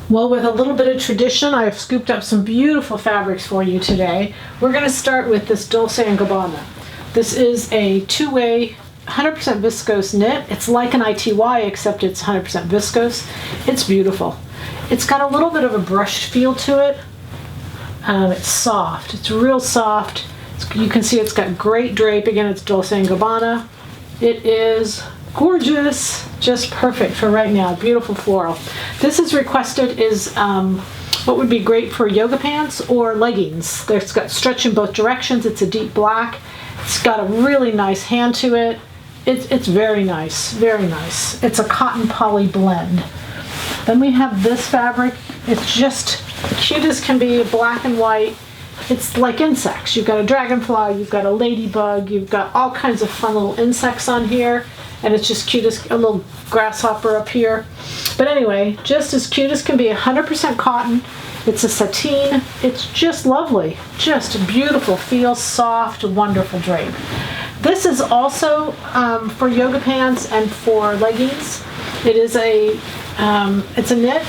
Well, with a little bit of tradition, I've scooped up some beautiful fabrics for you today. We're going to start with this Dolce and Gabanna. This is a two-way 100% viscose knit. It's like an ITY except it's 100% viscose. It's beautiful. It's got a little bit of a brushed feel to it. It's soft. It's real soft. You can see it's got great drape. Again, it's Dolce and Gabanna. It is gorgeous, just perfect for right now. Beautiful floral. This is requested is what would be great for yoga pants or leggings. It's got stretch in both directions. It's a deep black. It's got a really nice hand to it. It's very nice, very nice. It's a cotton poly blend. Then we have this fabric. It's just cute as can be, black and white. It's like insects. You've got a dragonfly, you've got a ladybug, you've got all kinds of fun little insects on here. And it's just cute as a little grasshopper up here. But anyway, just as cute as can be, 100% cotton. It's a sateen. It's just lovely. Just beautiful, feels soft, wonderful drape. This is also for yoga pants and for leggings. It is it's a knit,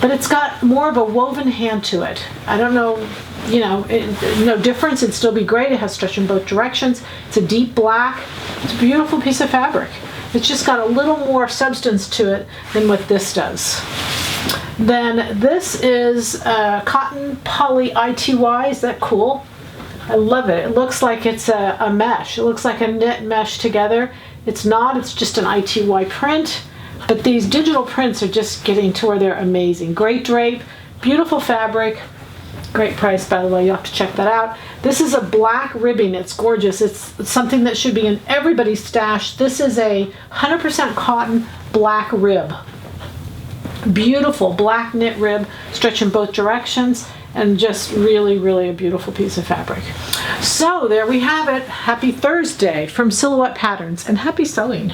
but it's got more of a woven hand to it. I don't know, no difference. It'd still be great. It has stretch in both directions. It's a deep black. It's a beautiful piece of fabric. It's just got a little more substance to it than what this does. Then this is cotton poly ITY. Is that cool? I love it. It looks like it's a mesh. It looks like a knit mesh together. It's not. It's just an ITY print. But these digital prints are just getting to where they're amazing. Great drape, beautiful fabric. Great price, by the way. You'll have to check that out. This is a black ribbing. It's gorgeous. It's something that should be in everybody's stash. This is a 100% cotton black rib. Beautiful black knit rib, stretch in both directions, and just really, really a beautiful piece of fabric. So there we have it. Happy Thursday from Silhouette Patterns, and happy sewing.